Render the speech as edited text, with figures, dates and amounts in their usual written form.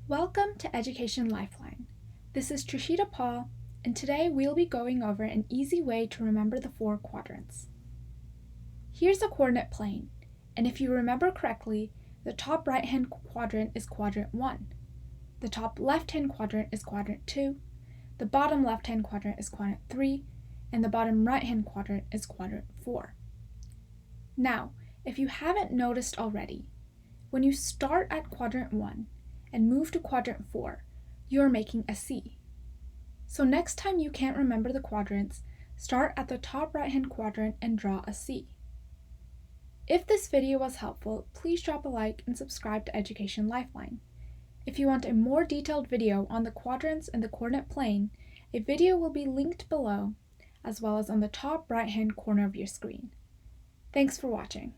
Welcome to Education Lifeline. This is Trishita Paul, and today we'll be going over an easy way to remember the 4 quadrants. Here's a coordinate plane, and if you remember correctly, the top right-hand quadrant is quadrant 1, the top left-hand quadrant is quadrant 2, the bottom left-hand quadrant is quadrant 3, and the bottom right-hand quadrant is quadrant 4. Now, if you haven't noticed already, when you start at quadrant 1 and move to quadrant 4, you're making a C. So next time you can't remember the quadrants, start at the top right-hand quadrant and draw a C. If this video was helpful, please drop a like and subscribe to Education Lifeline. If you want a more detailed video on the quadrants and the coordinate plane, a video will be linked below, as well as on the top right-hand corner of your screen. Thanks for watching.